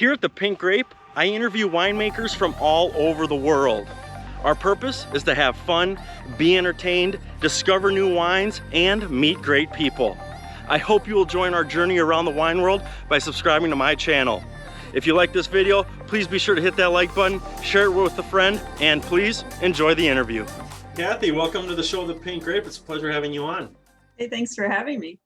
Here at the Pink Grape, I interview winemakers from all over the world. Our purpose is to have fun, be entertained, discover new wines, and meet great people. I hope you will join our journey around the wine world by subscribing to my channel. If you like this video, please be sure to hit that like button, share it with a friend, and please enjoy the interview. Kathy, welcome to the show, The Pink Grape. It's a pleasure having you on. Hey, thanks for having me.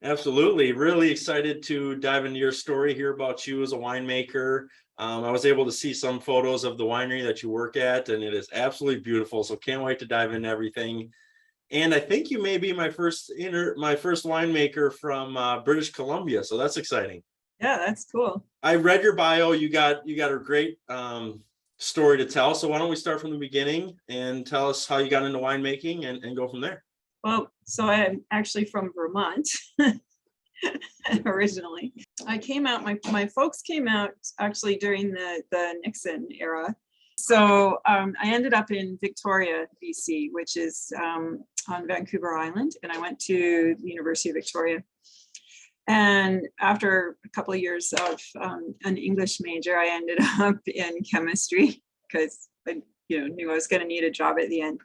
Absolutely. Really excited to dive into your story, hear about you as a winemaker. I was able to see some photos of the winery that you work at, and it is absolutely beautiful. So can't wait to dive into everything. And I think you may be my first winemaker from British Columbia. So that's exciting. Yeah, that's cool. I read your bio. You got a great story to tell. So why don't we start from the beginning and tell us how you got into winemaking and go from there. Well, so I'm actually from Vermont originally. I came out, my folks came out actually during the Nixon era. So I ended up in Victoria, BC, which is on Vancouver Island. And I went to the University of Victoria. And after a couple of years of an English major, I ended up in chemistry because I knew I was going to need a job at the end.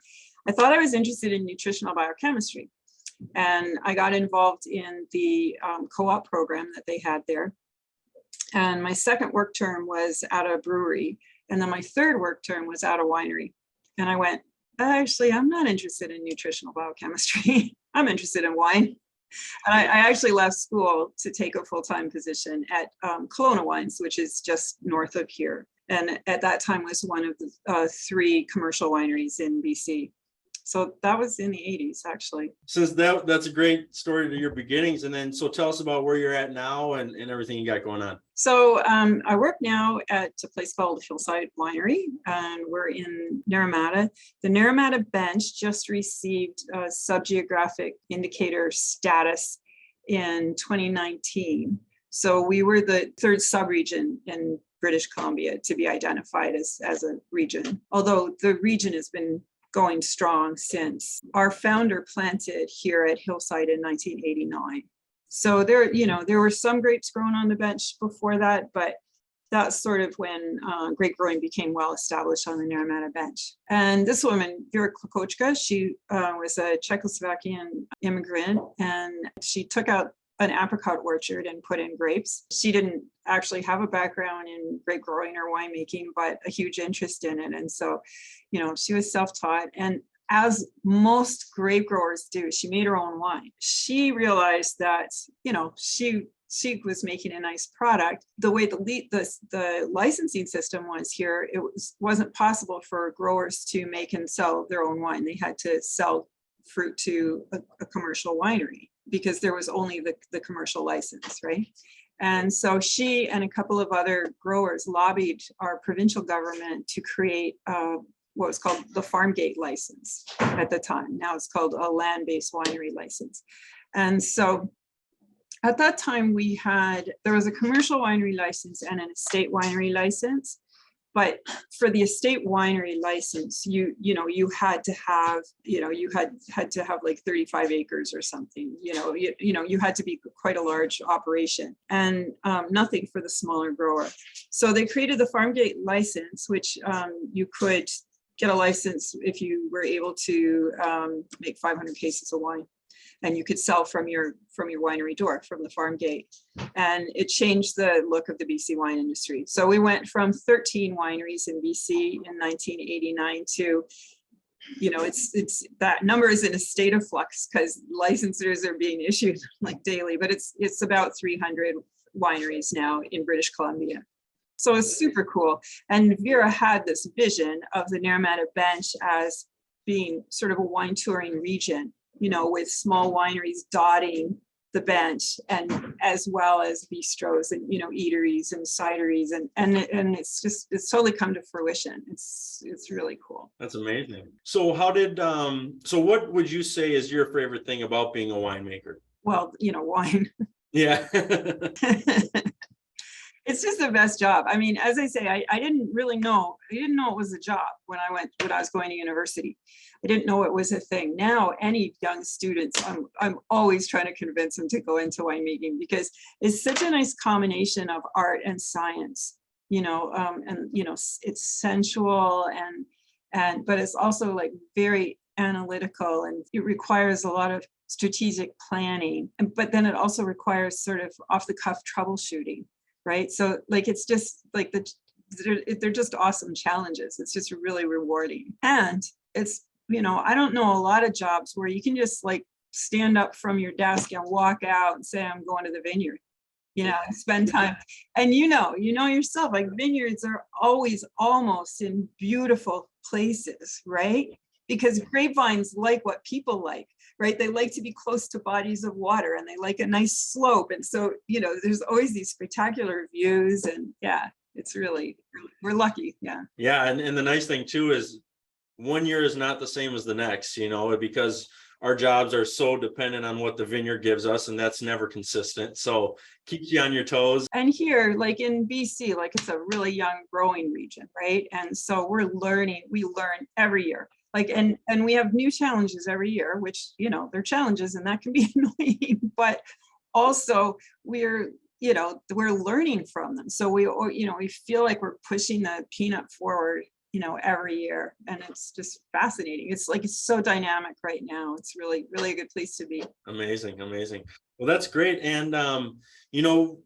I thought I was interested in nutritional biochemistry, and I got involved in the co-op program that they had there. And my second work term was at a brewery, and then my third work term was at a winery. And I went, actually, I'm not interested in nutritional biochemistry. I'm interested in wine. And I actually left school to take a full-time position at Kelowna Wines, which is just north of here. And at that time was one of the 3 commercial wineries in BC. So that was in the 80s, actually. So that's a great story to your beginnings. And then, so tell us about where you're at now and everything you got going on. So I work now at a place called Hillside Winery, and we're in Naramata. The Naramata bench just received a subgeographic indicator status in 2019. So we were the 3rd subregion in British Columbia to be identified as a region, although the region has been going strong since. Our founder planted here at Hillside in 1989. So there were some grapes grown on the bench before that, but that's sort of when grape growing became well established on the Naramata bench. And this woman, Vera Klokochka, she was a Czechoslovakian immigrant, and she took out an apricot orchard and put in grapes. She didn't actually have a background in grape growing or winemaking, but a huge interest in it. And so, she was self-taught. And as most grape growers do, she made her own wine. She realized that, she was making a nice product. The way the licensing system was here, it wasn't possible for growers to make and sell their own wine. They had to sell fruit to a commercial winery, because there was only the commercial license, right? And so she and a couple of other growers lobbied our provincial government to create what was called the farm gate license at the time. Now it's called a land-based winery license. And so at that time there was a commercial winery license and an estate winery license. But for the estate winery license, you had to have like 35 acres or something. You had to be quite a large operation, and nothing for the smaller grower. So they created the farm gate license, which you could get a license if you were able to make 500 cases of wine, and you could sell from your winery door, from the farm gate. And it changed the look of the BC wine industry. So we went from 13 wineries in BC in 1989 to, it's that number is in a state of flux because licenses are being issued like daily, but it's about 300 wineries now in British Columbia. So it's super cool. And Vera had this vision of the Naramata bench as being sort of a wine touring region, with small wineries dotting the bench, and as well as bistros and eateries and cideries, and it's totally come to fruition. It's really cool. That's amazing. So what would you say is your favorite thing about being a winemaker? Well, wine. Yeah. It's just the best job. I mean, as I say, I didn't really know. I didn't know it was a job when I was going to university. I didn't know it was a thing. Now, any young students, I'm always trying to convince them to go into winemaking because it's such a nice combination of art and science, and it's sensual but it's also like very analytical, and it requires a lot of strategic planning. But then it also requires sort of off the cuff troubleshooting. Right. So like, it's just like they're just awesome challenges. It's just really rewarding. And it's, I don't know a lot of jobs where you can just like stand up from your desk and walk out and say, I'm going to the vineyard, spend time. And yourself, like vineyards are always almost in beautiful places, right? Because grapevines like what people like, right? They like to be close to bodies of water and they like a nice slope. And so, there's always these spectacular views, and yeah, it's really, we're lucky. Yeah. Yeah. And the nice thing too is one year is not the same as the next, because our jobs are so dependent on what the vineyard gives us, and that's never consistent. So keeps you on your toes. And here, like in BC, like it's a really young growing region, right? And so we learn every year. Like, and we have new challenges every year, which, they're challenges and that can be annoying, but also we're learning from them. So we feel like we're pushing the peanut forward, every year. And it's just fascinating. It's so dynamic right now. It's really, really a good place to be. Amazing. Well, that's great. And,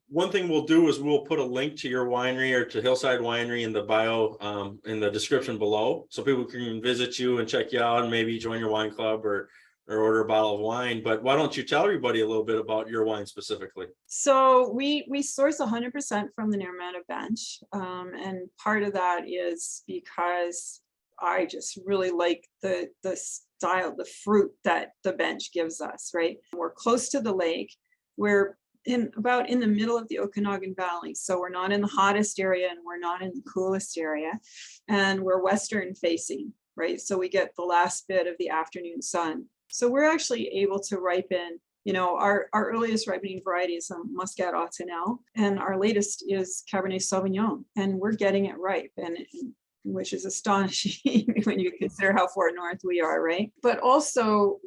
one thing we'll do is we'll put a link to your winery or to Hillside Winery in the bio, in the description below, so people can visit you and check you out and maybe join your wine club or order a bottle of wine. But why don't you tell everybody a little bit about your wine specifically? So we source 100% from the Naramata bench. And part of that is because I just really like the style, the fruit that the bench gives us, right? We're close to the lake. We're in the middle of the Okanagan Valley. So we're not in the hottest area and we're not in the coolest area. And we're western facing, right? So we get the last bit of the afternoon sun. So we're actually able to ripen, our earliest ripening variety is Muscat Autumnal, and our latest is Cabernet Sauvignon, and we're getting it ripe, and which is astonishing when you consider how far north we are, right? But also,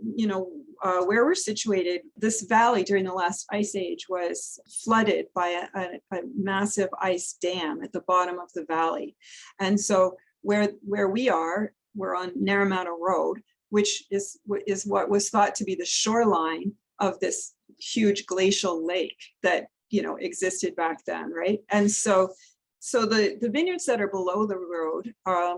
where we're situated, this valley during the last ice age was flooded by a massive ice dam at the bottom of the valley. And so where we are, we're on Naramata Road, which is what was thought to be the shoreline of this huge glacial lake that, existed back then, right? And so the vineyards that are below the road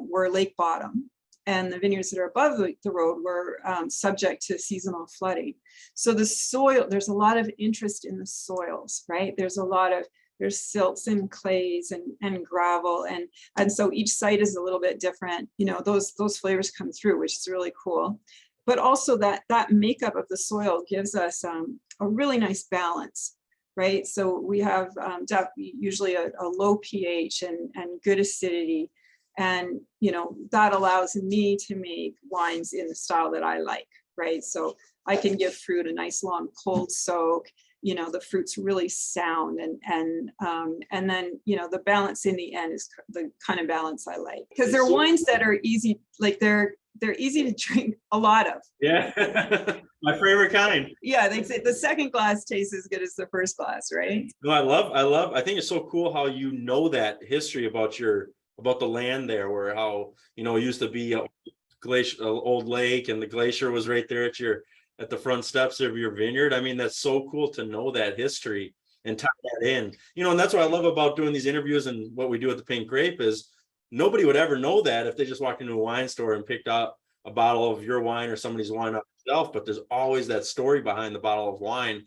were lake bottom, and the vineyards that are above the road were subject to seasonal flooding. So the soil, there's a lot of interest in the soils, right? There's silts and clays and gravel. And so each site is a little bit different. Those flavors come through, which is really cool. But also that makeup of the soil gives us a really nice balance, right? So we have usually a low pH and good acidity. And, that allows me to make wines in the style that I like, right? So I can give fruit a nice long cold soak. The fruit's really sound, and then the balance in the end is the kind of balance I like, because they're wines that are easy, like they're easy to drink a lot of. Yeah. My favorite kind. Yeah, they say the second glass tastes as good as the first glass, right? No, I think it's so cool how that history about the land there, where how it used to be a old lake, and the glacier was right there at the front steps of your vineyard. I mean, that's so cool to know that history and tie that in, and that's what I love about doing these interviews and what we do at the Pink Grape is nobody would ever know that if they just walked into a wine store and picked up a bottle of your wine or somebody's wine up itself, but there's always that story behind the bottle of wine.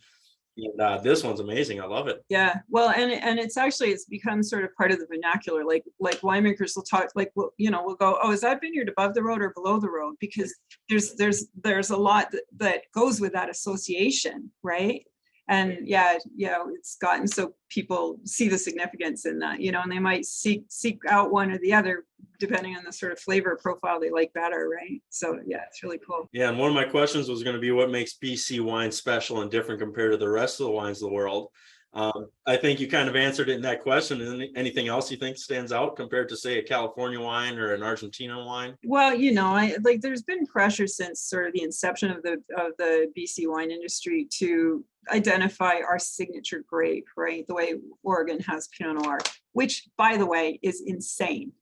And this one's amazing. I love it. Yeah, well, and it's become sort of part of the vernacular. Like winemakers will talk, we'll go, oh, is that vineyard above the road or below the road? Because there's a lot that goes with that association, right? And it's gotten so people see the significance in that, and they might seek out one or the other depending on the sort of flavor profile they like better, right? So yeah, it's really cool. Yeah, and one of my questions was going to be what makes BC wine special and different compared to the rest of the wines of the world. I think you kind of answered it in that question. And anything else you think stands out compared to, say, a California wine or an Argentina wine? Well, I like there's been pressure since sort of the inception of the BC wine industry to identify our signature grape, right? The way Oregon has Pinot Noir, which, by the way, is insane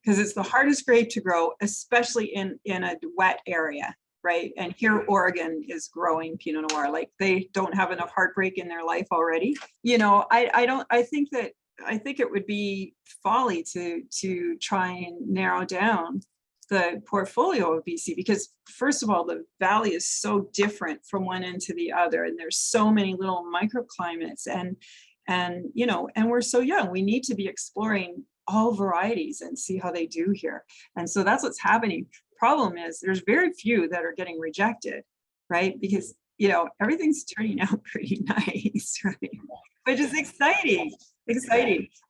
because it's the hardest grape to grow, especially in a wet area, right? And here Oregon is growing Pinot Noir. Like they don't have enough heartbreak in their life already. I think it would be folly to try and narrow down the portfolio of BC because first of all, the valley is so different from one end to the other. And there's so many little microclimates and we're so young. We need to be exploring all varieties and see how they do here. And so that's what's happening. Problem is there's very few that are getting rejected, right? Because, everything's turning out pretty nice, right? Which is exciting.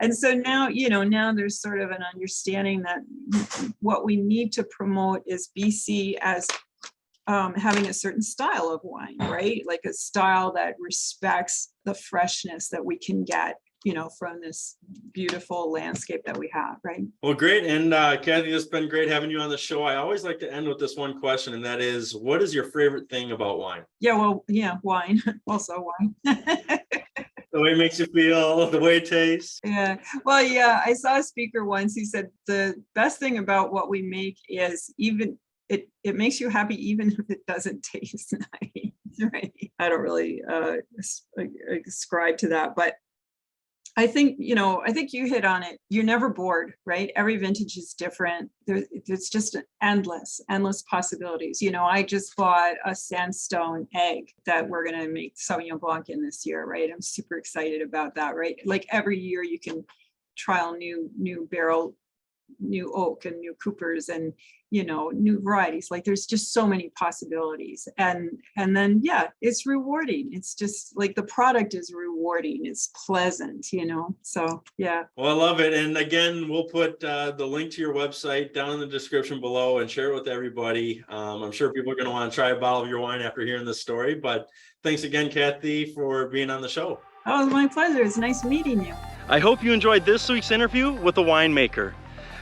And so now, now there's sort of an understanding that what we need to promote is BC as having a certain style of wine, right? Like a style that respects the freshness that we can get from this beautiful landscape that we have, right? Well, great. And Kathy, it's been great having you on the show. I always like to end with this one question, and that is, what is your favorite thing about wine? Wine. Also wine. The way it makes you feel, the way it tastes. Yeah. Well, yeah, I saw a speaker once who said the best thing about what we make is even it makes you happy even if it doesn't taste nice, right? I don't really ascribe to that, but I think you hit on it. You're never bored, right? Every vintage is different. There's just endless possibilities. I just bought a sandstone egg that we're going to make Sauvignon Blanc in this year, right? I'm super excited about that, right? Like every year you can trial new barrel, new oak and new coopers and, new varieties. Like there's just so many possibilities. And then, yeah, it's rewarding. It's just like the product is rewarding. It's pleasant, so yeah. Well, I love it. And again, we'll put the link to your website down in the description below and share it with everybody. I'm sure people are going to want to try a bottle of your wine after hearing this story, but thanks again, Kathy, for being on the show. Oh, it was my pleasure. It's nice meeting you. I hope you enjoyed this week's interview with a winemaker.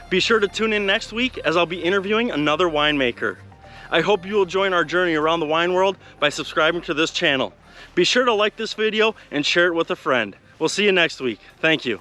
Be sure to tune in next week as I'll be interviewing another winemaker. I hope you will join our journey around the wine world by subscribing to this channel. Be sure to like this video and share it with a friend. We'll see you next week. Thank you.